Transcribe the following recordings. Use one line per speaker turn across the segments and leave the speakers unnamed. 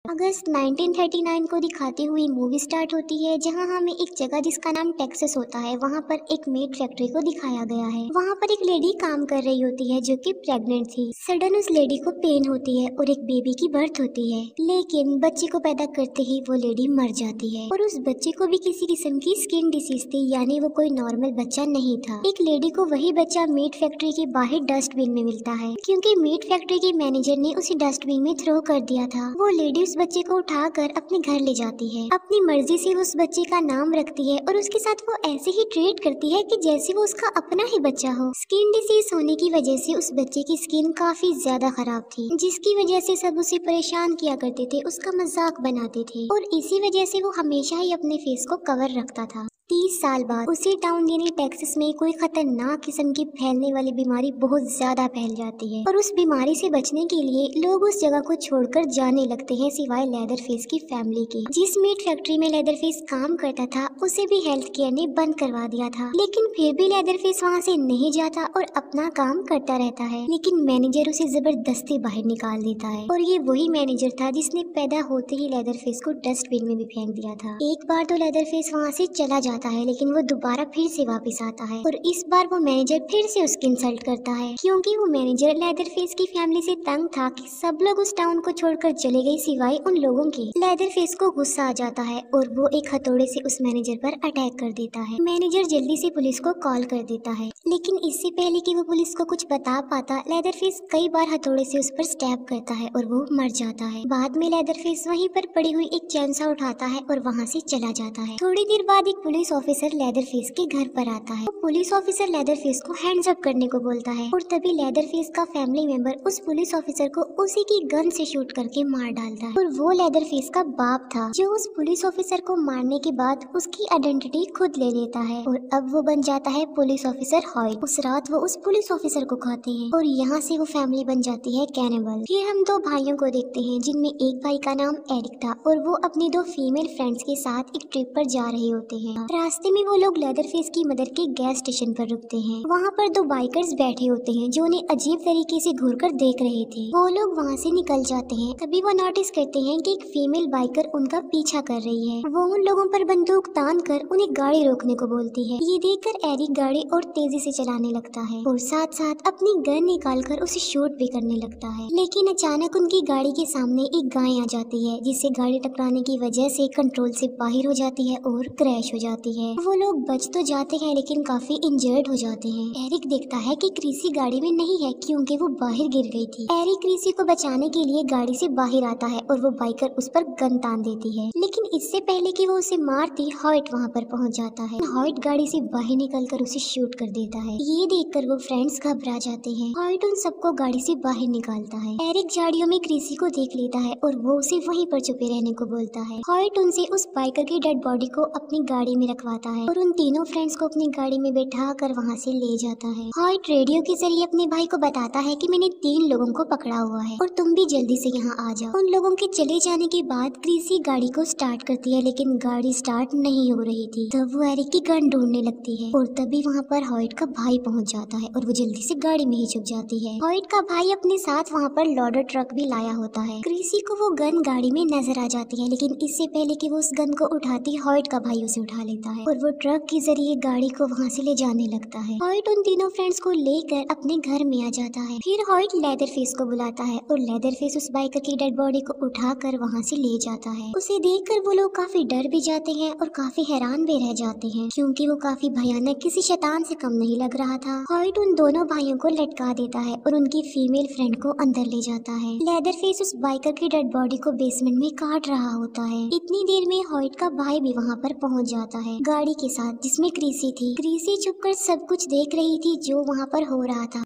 अगस्त 1939 को दिखाती हुई मूवी स्टार्ट होती है, जहां हमें एक जगह जिसका नाम टेक्सास होता है वहां पर एक मेट फैक्ट्री को दिखाया गया है। वहां पर एक लेडी काम कर रही होती है जो कि प्रेग्नेंट थी। सडन उस लेडी को पेन होती है और एक बेबी की बर्थ होती है, लेकिन बच्चे को पैदा करते ही वो लेडी मर जाती है और उस बच्चे को भी किसी किस्म की स्किन डिसीज थी, यानी वो कोई नॉर्मल बच्चा नहीं था। एक लेडी को वही बच्चा मीट फैक्ट्री के बाहर डस्टबिन में मिलता है, क्योंकि मीट फैक्ट्री के मैनेजर ने उसे डस्टबिन में थ्रो कर दिया था। वो लेडी उस बच्चे को उठाकर अपने घर ले जाती है, अपनी मर्जी से उस बच्चे का नाम रखती है और उसके साथ वो ऐसे ही ट्रीट करती है कि जैसे वो उसका अपना ही बच्चा हो। स्किन डिसीज होने की वजह से उस बच्चे की स्किन काफी ज्यादा खराब थी, जिसकी वजह से सब उसे परेशान किया करते थे, उसका मजाक बनाते थे और इसी वजह से वो हमेशा ही अपने फेस को कवर रखता था। 30 साल बाद उसी टाउन यानी टेक्सास में कोई खतरनाक किस्म की फैलने वाली बीमारी बहुत ज्यादा फैल जाती है और उस बीमारी से बचने के लिए लोग उस जगह को छोड़कर जाने लगते हैं, सिवाय लेदरफेस की फैमिली के। जिस मीट फैक्ट्री में लेदरफेस काम करता था उसे भी हेल्थ केयर ने बंद करवा दिया था, लेकिन फिर भी लेदरफेस वहाँ से नहीं जाता और अपना काम करता रहता है। लेकिन मैनेजर उसे जबरदस्ती बाहर निकाल देता है और ये वही मैनेजर था जिसने पैदा होते ही लेदरफेस को डस्टबिन में भी फेंक दिया था। एक बार तो लेदरफेस वहाँ से चला जाता है, लेकिन वो दोबारा फिर से वापस आता है और इस बार वो मैनेजर फिर से उसकी इंसल्ट करता है, क्योंकि वो मैनेजर लेदरफेस की फैमिली से तंग था कि सब लोग उस टाउन को छोड़कर चले गए सिवाय उन लोगों के। लेदरफेस को गुस्सा आ जाता है और वो एक हथौड़े से उस मैनेजर पर अटैक कर देता है। मैनेजर जल्दी से पुलिस को कॉल कर देता है, लेकिन इससे पहले कि वो पुलिस को कुछ बता पाता, लेदरफेस कई बार हथौड़े से उस पर स्टैब करता है और वो मर जाता है। बाद में लेदरफेस वहीं पर पड़ी हुई एक चैनसा उठाता है और वहाँ से चला जाता है। थोड़ी देर बाद एक पुलिस ऑफिसर लेदरफेस के घर पर आता है। तो पुलिस ऑफिसर लेदरफेस को हैंड्स अप करने को बोलता है और तभी लेदरफेस का फैमिली मेंबर उस पुलिस ऑफिसर को उसी की गन से शूट करके मार डालता है और वो लेदरफेस का बाप था, जो उस पुलिस ऑफिसर को मारने के बाद उसकी आइडेंटिटी खुद ले लेता है और अब वो बन जाता है पुलिस ऑफिसर हॉयट। उस रात वो उस पुलिस ऑफिसर को खाते हैं और यहाँ से वो फैमिली बन जाती है कैनिबल। फिर हम दो भाइयों को देखते हैं, जिनमें एक भाई का नाम एरिक था और वो अपनी दो फीमेल फ्रेंड्स के साथ एक ट्रिप पर जा रहे होते हैं। रास्ते में वो लोग लेदरफेस की मदर के गैस स्टेशन पर रुकते हैं। वहाँ पर दो बाइकर्स बैठे होते हैं जो उन्हें अजीब तरीके से घूरकर देख रहे थे। वो लोग वहाँ से निकल जाते हैं, तभी वो नोटिस करते हैं कि एक फीमेल बाइकर उनका पीछा कर रही है। वो उन लोगों पर बंदूक तान कर उन्हें गाड़ी रोकने को बोलती है। ये देखकर एरिक गाड़ी और तेजी से चलाने लगता है और साथ साथ अपनी गन निकाल कर उसे शूट भी करने लगता है। लेकिन अचानक उनकी गाड़ी के सामने एक गाय आ जाती है, जिससे गाड़ी टकराने की वजह से कंट्रोल से बाहर हो जाती है और क्रैश हो जाती है। वो लोग बच तो जाते हैं लेकिन काफी इंजर्ड हो जाते हैं। एरिक देखता है कि क्रिसी गाड़ी में नहीं है, क्योंकि वो बाहर गिर गई थी। एरिक क्रिसी को बचाने के लिए गाड़ी से बाहर आता है और वो बाइकर उस पर गन तान देती है, लेकिन इससे पहले कि वो उसे मारती, हॉयट वहाँ पर पहुँच जाता है। हॉयट गाड़ी से बाहर निकलकर उसे शूट कर देता है। ये देखकर वो फ्रेंड्स घबरा जाते हैं। हॉयट उन सबको गाड़ी से बाहर निकालता है। एरिक झाड़ियों में क्रिसी को देख लेता है और वो उसे वहीं पर छुपे रहने को बोलता है। हॉयट उनसे उस बाइकर की डेड बॉडी को अपनी गाड़ी में रखवाता है और उन तीनों फ्रेंड्स को अपनी गाड़ी में बैठा कर वहाँ से ले जाता है। हॉयट रेडियो के जरिए अपने भाई को बताता है कि मैंने 3 लोगों को पकड़ा हुआ है और तुम भी जल्दी से यहाँ आ जाओ। उन लोगों के चले जाने के बाद क्रिसी गाड़ी को स्टार्ट करती है, लेकिन गाड़ी स्टार्ट नहीं हो रही थी। तब वो एरिक की गन ढूंढने लगती है और तभी वहाँ पर हॉयट का भाई पहुँच जाता है और वो जल्दी से गाड़ी में ही छुप जाती है। हॉयट का भाई अपने साथ वहाँ पर लोडर ट्रक भी लाया होता है। क्रिसी को वो गन गाड़ी में नजर आ जाती है, लेकिन इससे पहले कि वो उस गन को उठाती, हॉयट का भाई उसे उठा लेता है और वो ट्रक के जरिए गाड़ी को वहाँ से ले जाने लगता है। हॉयट उन तीनों फ्रेंड्स को लेकर अपने घर में आ जाता है। फिर हॉयट लेदरफेस को बुलाता है और लेदरफेस उस बाइकर की डेड बॉडी को उठाकर वहाँ से ले जाता है। उसे देखकर वो लोग काफी डर भी जाते हैं और काफी हैरान भी रह जाते हैं, क्योंकि वो काफी भयानक किसी शैतान से कम नहीं लग रहा था। हॉयट उन दोनों भाइयों को लटका देता है और उनकी फीमेल फ्रेंड को अंदर ले जाता है। लेदरफेस उस बाइकर की डेड बॉडी को बेसमेंट में काट रहा होता है। इतनी देर में हॉयट का भाई भी वहाँ पर पहुँच जाता है गाड़ी के साथ, जिसमें क्रिसी थी। क्रिसी छुपकर सब कुछ देख रही थी जो वहाँ पर हो रहा था।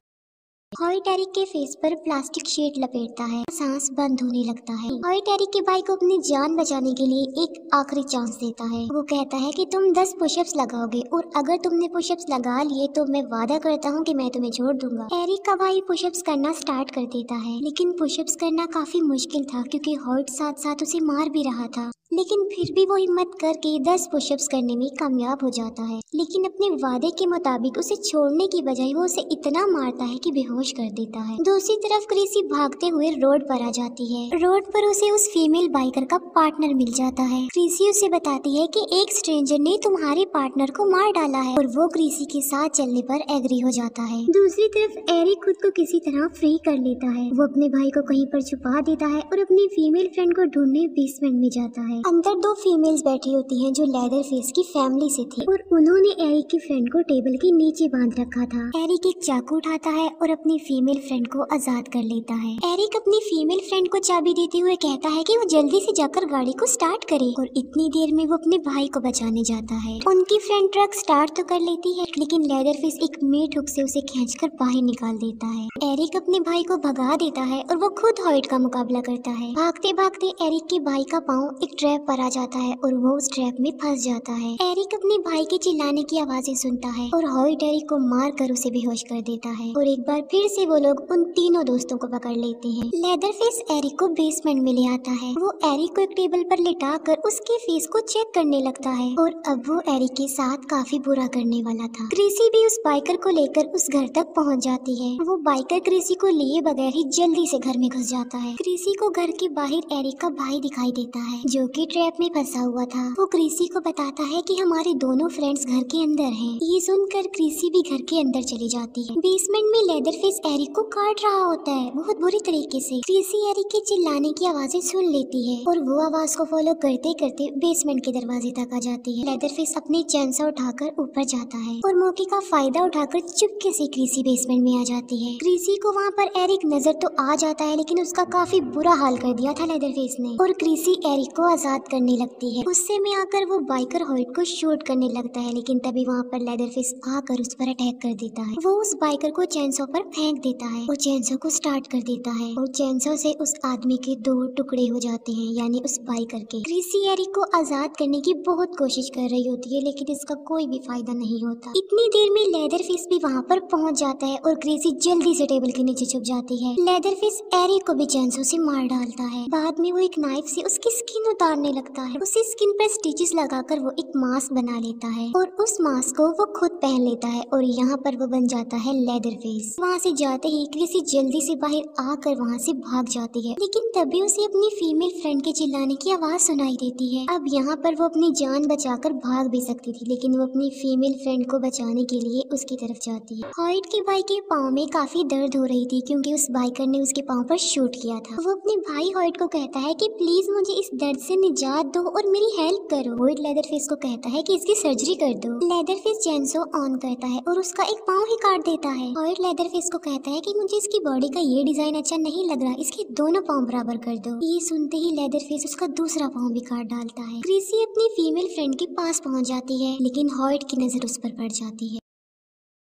हॉयट एरिक के फेस पर प्लास्टिक शीट लपेटता है, सांस बंद होने लगता है। हॉयट एरिक के भाई को अपनी जान बचाने के लिए एक आखिरी चांस देता है। वो कहता है कि तुम 10 पुशअप्स लगाओगे और अगर तुमने पुशअप्स लगा लिए तो मैं वादा करता हूँ कि मैं तुम्हें छोड़ दूंगा। एरिक का भाई पुशअप्स करना स्टार्ट कर देता है, लेकिन पुशअप्स करना काफी मुश्किल था क्योंकि हॉयट साथ साथ उसे मार भी रहा था। लेकिन फिर भी वो हिम्मत करके 10 पुशअप्स करने में कामयाब हो जाता है। लेकिन अपने वादे के मुताबिक उसे छोड़ने की बजाय वो उसे इतना मारता है कि बेहोश कर देता है। दूसरी तरफ क्रिसी भागते हुए रोड पर आ जाती है। रोड पर उसे उस फीमेल बाइकर का पार्टनर मिल जाता है। क्रिसी उसे बताती है कि एक स्ट्रेंजर ने तुम्हारे पार्टनर को मार डाला है और वो क्रिसी के साथ चलने पर एग्री हो जाता है। दूसरी तरफ एरिक खुद को किसी तरह फ्री कर लेता है। वो अपने भाई को कहीं पर छुपा देता है और अपनी फीमेल फ्रेंड को ढूंढने बेसमेंट में जाता है। अंदर 2 फीमेल्स बैठी होती हैं जो लेदर फेस की फैमिली से थी और उन्होंने एरिक की फ्रेंड को टेबल के नीचे बांध रखा था। एरिक एक चाकू उठाता है और अपनी फीमेल फ्रेंड को आजाद कर लेता है। एरिक अपनी फीमेल फ्रेंड को चाबी देते हुए कहता है कि वो जल्दी से जाकर गाड़ी को स्टार्ट करे और इतनी देर में वो अपने भाई को बचाने जाता है। उनकी फ्रेंड ट्रक स्टार्ट तो कर लेती है लेकिन लेदरफेस एक मीट हुक से उसे खींचकर बाहर निकाल देता है। एरिक अपने भाई को भगा देता है और वो खुद हॉइट का मुकाबला करता है। भागते भागते एरिक के भाई का पाँव एक ट्रैप पर आ जाता है और वो उस ट्रैप में फंस जाता है। एरिक अपने भाई के चिल्लाने की आवाजें सुनता है और हॉइट एरिक को मार कर उसे बेहोश कर देता है और एक बार फिर से वो लोग उन तीनों दोस्तों को पकड़ लेते हैं। लेदरफेस एरिक को बेसमेंट में ले आता है। वो एरिक को एक टेबल पर लेटा कर उसके फेस को चेक करने लगता है और अब वो एरिक के साथ काफी बुरा करने वाला था। क्रिसी भी उस बाइकर को लेकर उस घर तक पहुंच जाती है। वो बाइकर क्रिसी को लिए बगैर ही जल्दी से घर में घुस जाता है। क्रिसी को घर के बाहर एरिक का भाई दिखाई देता है जो कि ट्रैप में फंसा हुआ था। वो क्रिसी को बताता है कि हमारे दोनों फ्रेंड्स घर के अंदर हैं। ये सुनकर क्रिसी भी घर के अंदर चली जाती है। बेसमेंट में लेदरफेस एरिक को काट रहा होता है बहुत बुरी तरीके से। क्रिसी एरिक के चिल्लाने की आवाजें सुन लेती है और वो आवाज को फॉलो करते करते बेसमेंट के दरवाजे तक आ जाती है। लेदरफेस अपनी चैनसा उठाकर ऊपर जाता है और मौके का फायदा उठाकर चुपके से क्रिसी बेसमेंट में आ जाती है। क्रिसी को वहाँ पर एरिक नजर तो आ जाता है लेकिन उसका काफी बुरा हाल कर दिया था लेदरफेस ने और क्रिसी एरिक को आजाद करने लगती है। गुस्से में आकर वो बाइकर हॉइट को शूट करने लगता है लेकिन तभी वहाँ पर लेदरफेस आकर उस पर अटैक कर देता है। वो उस बाइकर को चैनसो पर फेंक देता है और चैनसो को स्टार्ट कर देता है और चैनसो से उस आदमी के 2 टुकड़े हो जाते हैं यानी उस बाइकर के। क्रिसी एरिक को आजाद करने की बहुत कोशिश कर रही होती है लेकिन इसका कोई भी फायदा नहीं होता। इतनी देर में लेदरफेस भी वहाँ पर पहुँच जाता है और क्रिसी जल्दी से टेबल के नीचे छुप जाती है। लेदरफेस एरिक को भी चैनसो से मार डालता है। बाद में वो एक नाइफ से उसकी स्किन उतारने लगता है। उसी स्किन पर स्टिचेस लगाकर वो एक मास्क बना लेता है और उस मास्क को वो खुद पहन लेता है और यहाँ पर वो बन जाता है लेदरफेस। वहाँ से जाते ही क्रिसी जल्दी से बाहर आकर वहाँ से भाग जाती है लेकिन तभी उसे अपनी फीमेल फ्रेंड के चिल्लाने की आवाज सुनाई देती है। अब यहाँ पर वो अपनी जान बचाकर भाग भी सकती थी लेकिन वो अपनी फीमेल फ्रेंड को बचाने के लिए उसकी तरफ जाती है। हॉइट के भाई के पाँव में काफी दर्द हो रही थी क्योंकि उस बाइकर ने उसके पाँव पर शूट किया था। वो अपने भाई हॉइट को कहता है कि प्लीज मुझे इस दर्द से निजात दो और मेरी हेल्प करो। हॉइट लेदरफेस को कहता है कि इसकी सर्जरी कर दो। लेदरफेस चैनसो ऑन करता है और उसका एक पाँव ही काट देता है। हॉइट लेदरफेस को कहता है कि मुझे इसकी बॉडी का ये डिजाइन अच्छा नहीं लग रहा, इसके दोनों पाँव बराबर कर दो। ये सुनते ही लेदरफेस उसका दूसरा पाँव भी काट डालता है। क्रिसी अपनी फीमेल फ्रेंड के पास पहुंच जाती है लेकिन हॉइट की नजर उस पर पड़ जाती है।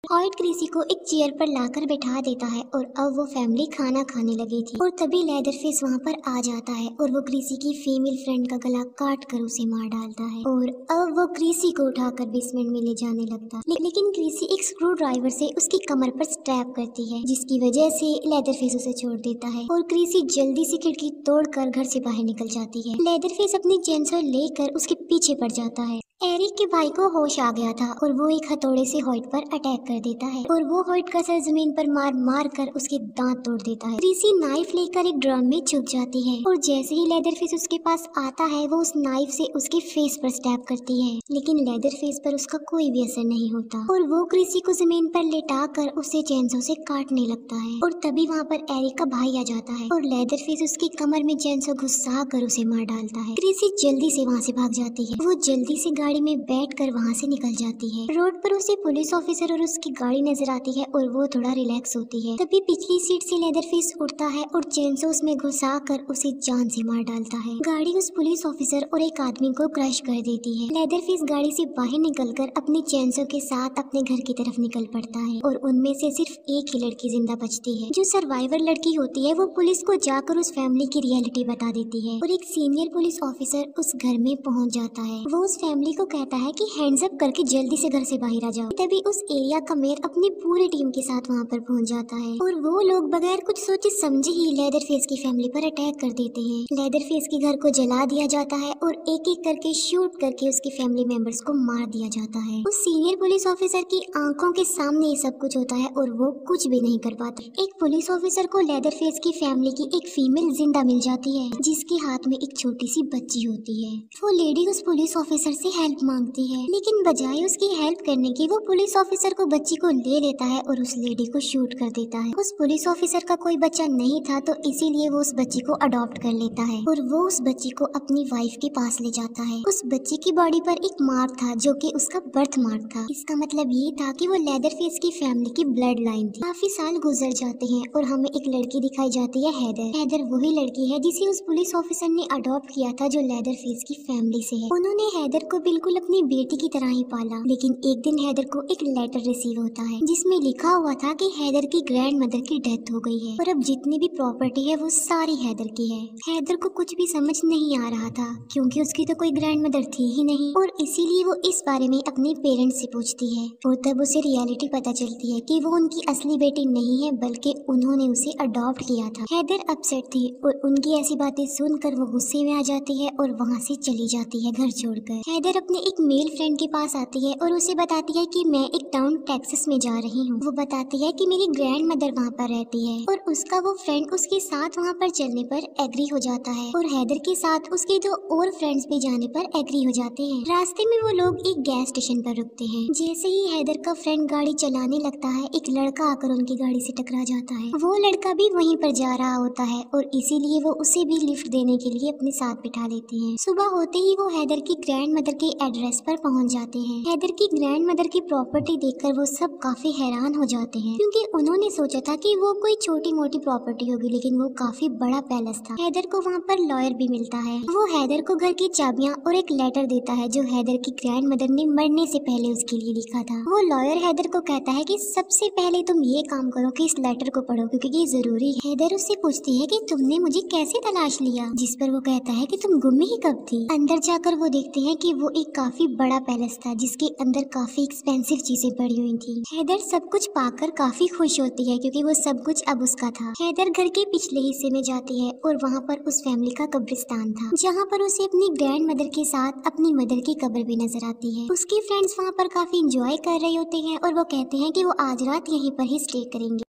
हॉइट क्रिसी को एक चेयर पर लाकर बैठा देता है और अब वो फैमिली खाना खाने लगी थी और तभी लेदरफेस वहाँ पर आ जाता है और वो क्रिसी की फीमेल फ्रेंड का गला काट कर उसे मार डालता है और अब वो क्रिसी को उठाकर बेसमेंट में ले जाने लगता है लेकिन क्रिसी एक स्क्रू ड्राइवर से उसकी कमर पर स्टैब करती है जिसकी वजह से लेदरफेस उसे छोड़ देता है और क्रिसी जल्दी से खिड़की तोड़कर घर से बाहर निकल जाती है। लेदरफेस अपनी चेनसो लेकर उसके पीछे पड़ जाता है। एरिक के भाई को होश आ गया था और वो एक हथौड़े से हॉइट पर अटैक कर देता है और वो हॉइट का सर जमीन पर मार मार कर उसके दांत तोड़ देता है। क्रिसी नाइफ लेकर एक ड्रम में छुप जाती है और जैसे ही लेदरफेस उसके पास आता है वो उस नाइफ से उसके फेस पर स्टैब करती है लेकिन लेदरफेस पर उसका कोई भी असर नहीं होता और वो क्रिसी को जमीन पर लेटा कर उसे चैनसो से काटने लगता है और तभी वहाँ पर एरिक का भाई आ जाता है और लेदरफेस उसकी कमर में चैनसो घुसा कर उसे मार डालता है। क्रिसी जल्दी से वहाँ से भाग जाती है। वो जल्दी से गाड़ी में बैठकर वहाँ से निकल जाती है। रोड पर उसे पुलिस ऑफिसर और उसकी गाड़ी नजर आती है और वो थोड़ा रिलैक्स होती है। तभी पिछली सीट से लेदरफेस उठता है और चेनसो उसमें घुसा कर उसे जान से मार डालता है। गाड़ी उस पुलिस ऑफिसर और एक आदमी को क्रश कर देती है। लेदरफेस गाड़ी से बाहर निकलकर अपनी चेनसो के साथ अपने घर की तरफ निकल पड़ता है और उनमें से सिर्फ एक ही लड़की जिंदा बचती है। जो सर्वाइवर लड़की होती है वो पुलिस को जाकर उस फैमिली की रियलिटी बता देती है और एक सीनियर पुलिस ऑफिसर उस घर में पहुँच जाता है। वो उस फैमिली को कहता है कि हैंड्स अप करके जल्दी से घर से बाहर आ जाओ। तभी उस एरिया का मेयर अपनी पूरी टीम के साथ वहाँ पर पहुँच जाता है और वो लोग बगैर कुछ सोचे समझे ही लेदरफेस की फैमिली पर अटैक कर देते हैं। लेदरफेस के घर को जला दिया जाता है और एक एक करके शूट करके उसकी फैमिली मेंबर्स को मार दिया जाता है। उस सीनियर पुलिस ऑफिसर की आंखों के सामने ये सब कुछ होता है और वो कुछ भी नहीं कर पाता। एक पुलिस ऑफिसर को लेदरफेस की फैमिली की एक फीमेल जिंदा मिल जाती है जिसके हाथ में एक छोटी सी बच्ची होती है। वो लेडी उस पुलिस ऑफिसर से हेल्प मांगती है, लेकिन बजाय उसकी हेल्प करने की वो पुलिस ऑफिसर को बच्ची को ले लेता है और उस लेडी को शूट कर देता है। उस पुलिस ऑफिसर का कोई बच्चा नहीं था तो इसीलिए वो उस बच्ची को अडॉप्ट कर लेता है और वो उस बच्ची को अपनी वाइफ के पास ले जाता है। उस बच्ची की बॉडी पर एक मार्क था जो कि उसका बर्थ मार्क था। इसका मतलब ये था कि वो लेदरफेस की फैमिली की ब्लड लाइन थी। काफी साल गुजर जाते हैं और हमें एक लड़की दिखाई जाती है, हैदर। हैदर वही लड़की है जिसे उस पुलिस ऑफिसर ने अडॉप्ट किया था जो लेदरफेस की फैमिली से है। उन्होंने हैदर को बिल्कुल अपनी बेटी की तरह ही पाला। लेकिन एक दिन हैदर को एक लेटर रिसीव होता है जिसमें लिखा हुआ था कि हैदर की ग्रैंड मदर की डेथ हो गई है और अब जितनी भी प्रॉपर्टी है वो सारी हैदर की है। हैदर को कुछ भी समझ नहीं आ रहा था क्योंकि उसकी तो कोई ग्रैंड मदर थी ही नहीं और इसीलिए वो इस बारे में अपने पेरेंट्स से पूछती है और तब उसे रियलिटी पता चलती है कि वो उनकी असली बेटी नहीं है बल्कि उन्होंने उसे अडॉप्ट किया था। हैदर अपसेट थी और उनकी ऐसी बातें सुनकर वो गुस्से में आ जाती है और वहाँ से चली जाती है घर छोड़कर। हैदर अपने एक मेल फ्रेंड के पास आती है और उसे बताती है कि मैं एक टाउन टेक्सास में जा रही हूँ। वो बताती है कि मेरी ग्रैंड मदर वहाँ पर रहती है और उसका वो फ्रेंड उसके साथ वहाँ पर चलने पर एग्री हो जाता है और हैदर के साथ उसके दो और फ्रेंड्स भी जाने पर एग्री हो जाते हैं। रास्ते में वो लोग एक गैस स्टेशन पर रुकते हैं। जैसे ही हैदर का फ्रेंड गाड़ी चलाने लगता है एक लड़का आकर उनकी गाड़ी से टकरा जाता है। वो लड़का भी वहीं पर जा रहा होता है और इसीलिए वो उसे भी लिफ्ट देने के लिए अपने साथ बिठा लेते हैं। सुबह होते ही वो हैदर की ग्रैंड मदर के एड्रेस पर पहुंच जाते हैं। हैदर की ग्रैंड मदर की प्रॉपर्टी देखकर वो सब काफी हैरान हो जाते हैं क्योंकि उन्होंने सोचा था कि वो कोई छोटी मोटी प्रॉपर्टी होगी लेकिन वो काफी बड़ा पैलेस था। हैदर को वहाँ पर लॉयर भी मिलता है। वो हैदर को घर की चाबियाँ और एक लेटर देता है जो हैदर की ग्रैंड मदर ने मरने से पहले उसके लिए लिखा था। वो लॉयर हैदर को कहता है कि सबसे पहले तुम ये काम करो कि इस लेटर को पढ़ो क्योंकि ये जरूरी है। हैदर उससे पूछती है कि तुमने मुझे कैसे तलाश लिया, जिस पर वो कहता है कि तुम गुम ही कब थी। अंदर जाकर वो देखते हैं कि वो एक काफी बड़ा पैलेस था जिसके अंदर काफी एक्सपेंसिव चीजें पड़ी हुई थी। हैदर सब कुछ पाकर काफी खुश होती है क्योंकि वो सब कुछ अब उसका था। हैदर घर के पिछले हिस्से में जाती है और वहाँ पर उस फैमिली का कब्रिस्तान था जहाँ पर उसे अपनी ग्रैंड मदर के साथ अपनी मदर की कब्र भी नजर आती है। उसके फ्रेंड्स वहाँ पर काफी इंजॉय कर रहे होते हैं और वो कहते हैं कि वो आज रात यहीं पर ही स्टे करेंगे।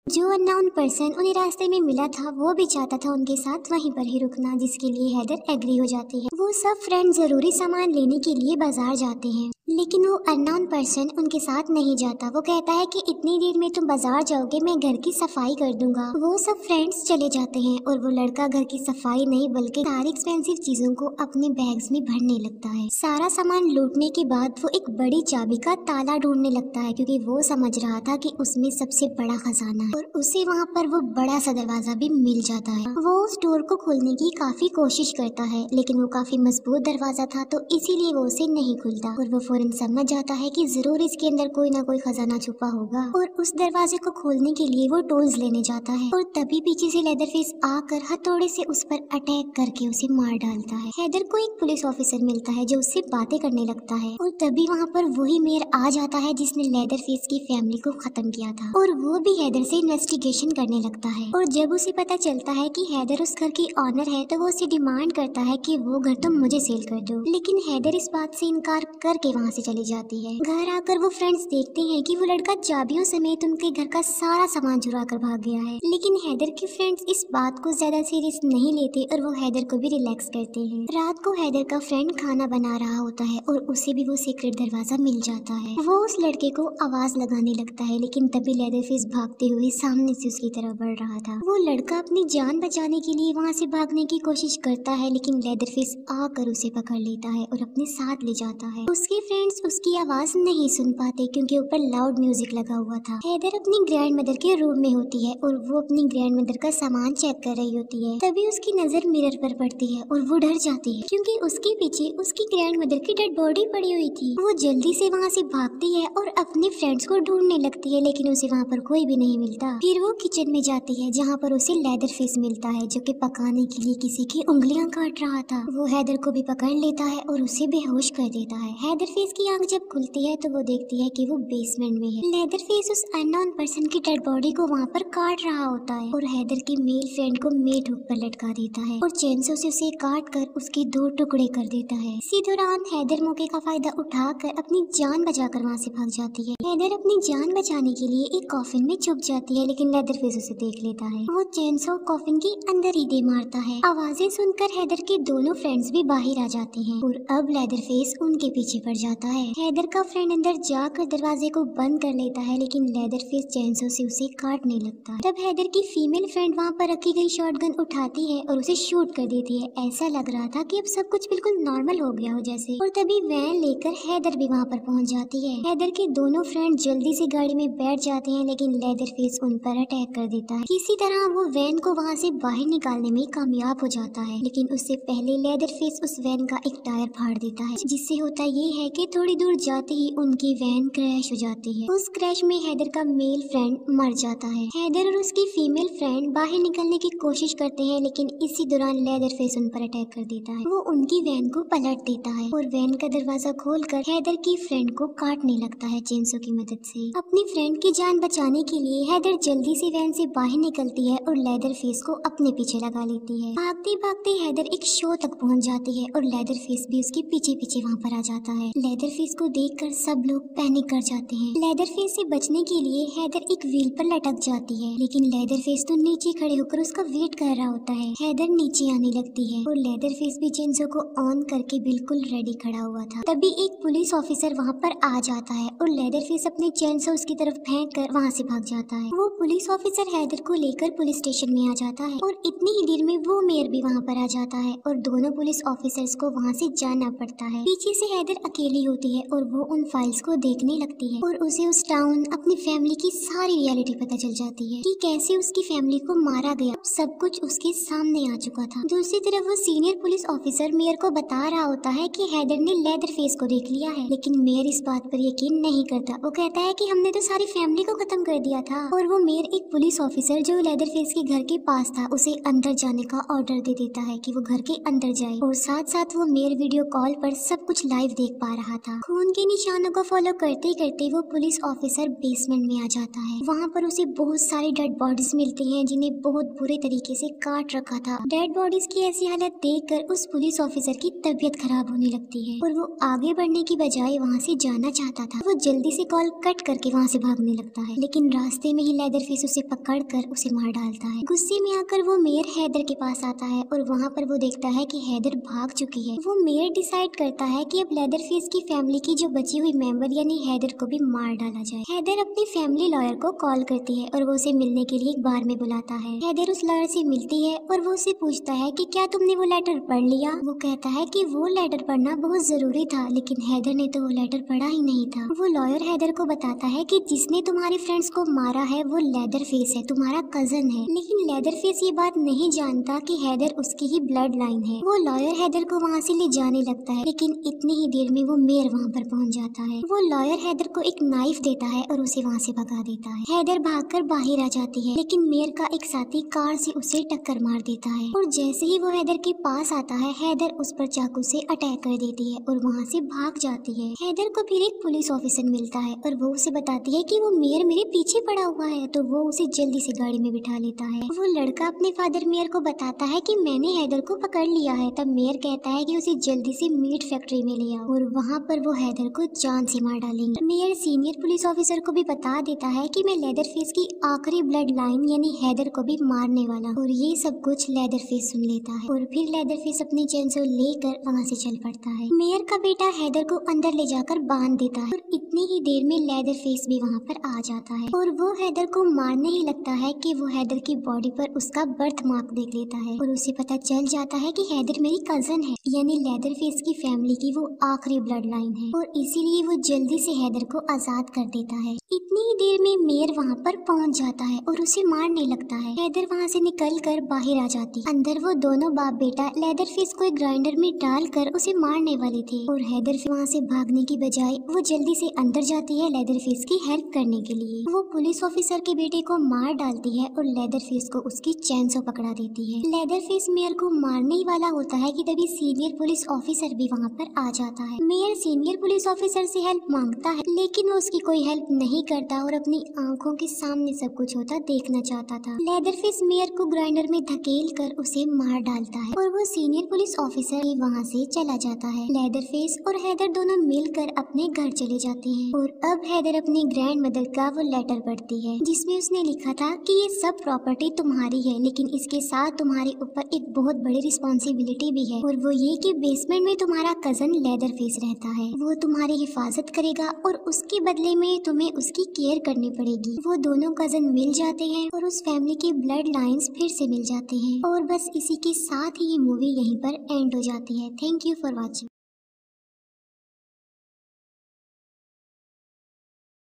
जो अननोन पर्सन उन्हें रास्ते में मिला था वो भी चाहता था उनके साथ वहीं पर ही रुकना, जिसके लिए हैदर एग्री हो जाती है। वो सब फ्रेंड जरूरी सामान लेने के लिए बाजार जाते हैं लेकिन वो अननोन पर्सन उनके साथ नहीं जाता। वो कहता है कि इतनी देर में तुम बाजार जाओगे, मैं घर की सफाई कर दूंगा। वो सब फ्रेंड्स चले जाते हैं और वो लड़का घर की सफाई नहीं बल्कि सारी एक्सपेंसिव चीजों को अपने बैग्स में भरने लगता है। सारा सामान लूटने के बाद वो एक बड़ी चाबी का ताला ढूंढने लगता है क्योंकि वो समझ रहा था कि उसमें सबसे बड़ा खजाना है और उसे वहाँ पर वो बड़ा सा दरवाजा भी मिल जाता है। वो उस डोर को खोलने की काफी कोशिश करता है लेकिन वो काफी मजबूत दरवाजा था तो इसीलिए वो उसे नहीं खुलता और वो फौरन समझ जाता है कि जरूर इसके अंदर कोई ना कोई खजाना छुपा होगा और उस दरवाजे को खोलने के लिए वो टूल्स लेने जाता है और तभी पीछे से लेदरफेस आकर हथौड़े से उस पर अटैक करके उसे मार डालता है। हैदर को एक पुलिस ऑफिसर मिलता है जो उससे बातें करने लगता है और तभी वहाँ पर वही मेयर आ जाता है जिसने लेदरफेस की फैमिली को खत्म किया था और वो भी हैदर से इन्वेस्टिगेशन करने लगता है। और जब उसे पता चलता है कि हैदर उस घर की ऑनर है तो वो उसे डिमांड करता है कि वो घर तुम मुझे सेल कर दो, लेकिन हैदर इस बात से इनकार करके वहाँ से चली जाती है। घर आकर वो फ्रेंड्स देखते हैं कि वो लड़का चाबियों समेत उनके घर का सारा सामान चुरा कर भाग गया है, लेकिन हैदर के फ्रेंड्स इस बात को ज्यादा सीरियस नहीं लेते और वो हैदर को भी रिलैक्स करते हैं। रात को हैदर का फ्रेंड खाना बना रहा होता है और उसे भी वो सीक्रेट दरवाजा मिल जाता है। वो उस लड़के को आवाज लगाने लगता है लेकिन तभी लेदरफेस भागते हुए सामने से उसकी तरफ बढ़ रहा था। वो लड़का अपनी जान बचाने के लिए वहाँ से भागने की कोशिश करता है लेकिन लेदरफेस आकर उसे पकड़ लेता है और अपने साथ ले जाता है। उसके फ्रेंड्स उसकी आवाज नहीं सुन पाते क्योंकि ऊपर लाउड म्यूजिक लगा हुआ था। हैदर अपनी ग्रैंड मदर के रूम में होती है और वो अपनी ग्रैंड मदर का सामान चेक कर रही होती है। तभी उसकी नजर मिरर पर पड़ती है और वो डर जाती है क्योंकि उसके पीछे उसकी ग्रैंड मदर की डेड बॉडी पड़ी हुई थी। वो जल्दी से वहाँ से भागती है और अपने फ्रेंड्स को ढूंढने लगती है लेकिन उसे वहाँ पर कोई भी नहीं मिलता। देता। फिर वो किचन में जाती है जहाँ पर उसे लेदर फेस मिलता है जो कि पकाने के लिए किसी की उंगलियां काट रहा था। वो हैदर को भी पकड़ लेता है और उसे बेहोश कर देता है। हैदर फेस की आंख जब खुलती है तो वो देखती है कि वो बेसमेंट में है। लेदर फेस उस अननोन पर्सन की डेड बॉडी को वहाँ पर काट रहा होता है और हैदर की मेल फ्रेंड को मेट हुक पर लटका देता है और चेंसो से उसे काट कर उसके 2 टुकड़े कर देता है। इसी दौरान हैदर मौके का फायदा उठाकर अपनी जान बचाकर वहाँ से भाग जाती है। हैदर अपनी जान बचाने के लिए एक कॉफिन में छुप जाती है लेकिन लेदर फेस उसे देख लेता है। वो चेंसो कॉफिन के अंदर ही दे मारता है। आवाजें सुनकर हैदर के दोनों फ्रेंड्स भी बाहर आ जाते हैं और अब लेदर फेस उनके पीछे पड़ जाता है। हैदर का फ्रेंड अंदर जाकर दरवाजे को बंद कर लेता है लेकिन लेदर फेस चेंसो से उसे काटने लगता है। तब हैदर की फीमेल फ्रेंड वहाँ पर रखी गई शॉटगन उठाती है और उसे शूट कर देती है। ऐसा लग रहा था कि अब सब कुछ बिल्कुल नॉर्मल हो गया हो जैसे। और तभी वैन लेकर हैदर भी वहाँ पर पहुँच जाती है। हैदर के दोनों फ्रेंड जल्दी से गाड़ी में बैठ जाते हैं लेकिन लेदर फेस उन पर अटैक कर देता है। किसी तरह वो वैन को वहाँ से बाहर निकालने में कामयाब हो जाता है लेकिन उससे पहले लेदर फेस उस वैन का एक टायर फाड़ देता है जिससे होता ये है कि थोड़ी दूर जाते ही उनकी वैन क्रैश हो जाती है। उस क्रैश में हैदर का मेल फ्रेंड मर जाता है। हैदर और उसकी फीमेल फ्रेंड बाहर निकलने की कोशिश करते हैं लेकिन इसी दौरान लेदर फेस उन पर अटैक कर देता है। वो उनकी वैन को पलट देता है और वैन का दरवाजा खोलकर हैदर की फ्रेंड को काटने लगता है चेंसो की मदद से। अपनी फ्रेंड की जान बचाने के लिए हैदर जल्दी से वैन से बाहर निकलती है और लेदर फेस को अपने पीछे लगा लेती है। भागते भागते हैदर एक शो तक पहुंच जाती है और लेदर फेस भी उसके पीछे पीछे वहाँ पर आ जाता है। लेदर फेस को देखकर सब लोग पैनिक कर जाते हैं। लेदर फेस से बचने के लिए हैदर एक व्हील पर लटक जाती है लेकिन लेदर फेस तो नीचे खड़े होकर उसका वेट कर रहा होता है। हैदर नीचे आने लगती है और लेदर फेस भी चेंसो को ऑन करके बिल्कुल रेडी खड़ा हुआ था। तभी एक पुलिस ऑफिसर वहाँ पर आ जाता है और लेदर फेस अपने चेंसो उसकी तरफ फेंक कर वहाँ से भाग जाता है। वो पुलिस ऑफिसर हैदर को लेकर पुलिस स्टेशन में आ जाता है और इतनी ही देर में वो मेयर भी वहाँ पर आ जाता है और दोनों पुलिस ऑफिसर्स को वहाँ से जाना पड़ता है। पीछे से हैदर अकेली होती है और वो उन फाइल्स को देखने लगती है और उसे उस टाउन अपनी फैमिली की सारी रियलिटी पता चल जाती है कि कैसे उसकी फैमिली को मारा गया। सब कुछ उसके सामने आ चुका था। दूसरी तरफ वो सीनियर पुलिस ऑफिसर मेयर को बता रहा होता है कि हैदर ने लेदर फेस को देख लिया है लेकिन मेयर इस बात पर यकीन नहीं करता। वो कहता है कि हमने तो सारी फैमिली को खत्म कर दिया था। और वो मेयर एक पुलिस ऑफिसर जो लेदर फेस के घर के पास था उसे अंदर जाने का ऑर्डर दे देता है कि वो घर के अंदर जाए और साथ साथ वो मेयर वीडियो कॉल पर सब कुछ लाइव देख पा रहा था। खून के निशानों को फॉलो करते करते वो पुलिस ऑफिसर बेसमेंट में आ जाता है। वहाँ पर उसे बहुत सारी डेड बॉडीज मिलती हैं जिन्हें बहुत बुरे तरीके से काट रखा था। डेड बॉडीज की ऐसी हालत देखकर उस पुलिस ऑफिसर की तबीयत खराब होने लगती है और वो आगे बढ़ने की बजाय वहाँ से जाना चाहता था। वो जल्दी से कॉल कट करके वहाँ से भागने लगता है लेकिन रास्ते में ही लेदर फेस उसे पकड़ कर उसे मार डालता है। गुस्से में आकर वो मेयर हैदर के पास आता है और वहाँ पर वो देखता है कि हैदर भाग चुकी है। वो मेयर डिसाइड करता है कि अब लेदर फेस की फैमिली की जो बची हुई मेंबर यानी हैदर को भी मार डाला जाए। हैदर अपनी फैमिली लॉयर को कॉल करती है और वो उसे मिलने के लिए एक बार में बुलाता है। हैदर उस लॉयर से मिलती है और वो उसे पूछता है कि क्या तुमने वो लेटर पढ़ लिया। वो कहता है कि वो लेटर पढ़ना बहुत जरूरी था लेकिन हैदर ने तो वो लेटर पढ़ा ही नहीं था। वो लॉयर हैदर को बताता है कि जिसने तुम्हारे फ्रेंड्स को मारा है वो लेदर फेस है, तुम्हारा कजन है। लेकिन लेदर फेस ये बात नहीं जानता कि हैदर उसकी ही ब्लड लाइन है। वो लॉयर हैदर को वहाँ से ले जाने लगता है लेकिन इतनी ही देर में वो मेयर वहाँ पर पहुँच जाता है। वो लॉयर हैदर को एक नाइफ देता है और उसे वहाँ से भगा देता है। हैदर भागकर बाहर आ जाती है लेकिन मेयर का एक साथी कार से उसे टक्कर मार देता है और जैसे ही वो हैदर के पास आता है हैदर उस पर चाकू से अटैक कर देती है और वहाँ से भाग जाती है। हैदर को फिर एक पुलिस ऑफिसर मिलता है और वो उसे बताती है कि वो मेयर मेरे पीछे पड़ा हुआ है तो वो उसे जल्दी से गाड़ी में बिठा लेता है। वो लड़का अपने फादर मेयर को बताता है कि मैंने हैदर को पकड़ लिया है। तब मेयर कहता है कि उसे जल्दी से मीट फैक्ट्री में ले आओ और वहाँ पर वो हैदर को जान से मार डालेंगे। मेयर सीनियर पुलिस ऑफिसर को भी बता देता है कि मैं लेदर फेस की आखिरी ब्लड लाइन यानी हैदर को भी मारने वाला हूँ और ये सब कुछ लेदर फेस सुन लेता है और फिर लेदर फेस अपनी चेंसो लेकर वहाँ से चल पड़ता है। मेयर का बेटा हैदर को अंदर ले जाकर बांध देता है और इतनी ही देर में लेदर फेस भी वहाँ पर आ जाता है और वो हैदर को मारने ही लगता है कि वो हैदर की बॉडी पर उसका बर्थ मार्क देख लेता है और उसे पता चल जाता है कि हैदर मेरी कजन है यानी लेदर फेस की फैमिली की वो आखिरी ब्लड लाइन है और इसीलिए वो जल्दी से हैदर को आजाद कर देता है। इतनी ही देर में मेयर वहाँ पर पहुँच जाता है और उसे मारने लगता है। हैदर वहाँ से निकल कर बाहर आ जाती है। अंदर वो दोनों बाप बेटा लेदर फेस को एक ग्राइंडर में डाल कर उसे मारने वाले थे और हैदर वहाँ से भागने की बजाय वो जल्दी से अंदर जाती है लेदर फेस की हेल्प करने के लिए। वो पुलिस ऑफिसर ऑफिसर के बेटे को मार डालती है और लेदरफेस को उसकी चैन से पकड़ा देती है। लेदरफेस मेयर को मारने ही वाला होता है कि तभी सीनियर पुलिस ऑफिसर भी वहाँ पर आ जाता है। मेयर सीनियर पुलिस ऑफिसर से हेल्प मांगता है, लेकिन वो उसकी कोई हेल्प नहीं करता और अपनी आंखों के सामने सब कुछ होता देखना चाहता था। लेदरफेस मेयर को ग्राइंडर में धकेल कर उसे मार डालता है और वो सीनियर पुलिस ऑफिसर ही वहाँ से चला जाता है। लेदरफेस और हैदर दोनों मिलकर अपने घर चले जाते हैं और अब हैदर अपनी ग्रैंड मदर का वो लेटर पढ़ती है जिसमें उसने लिखा था कि ये सब प्रॉपर्टी तुम्हारी है, लेकिन इसके साथ तुम्हारे ऊपर एक बहुत बड़ी रिस्पॉन्सिबिलिटी भी है, और वो ये कि बेसमेंट में तुम्हारा कजन लेदरफेस रहता है। वो तुम्हारी हिफाजत करेगा और उसके बदले में तुम्हें उसकी केयर करनी पड़ेगी। वो दोनों कजन मिल जाते हैं और उस फैमिली के ब्लड लाइंस फिर से मिल जाते हैं और बस इसी के साथ ही ये मूवी यहीं पर एंड हो जाती है। Thank you for watching.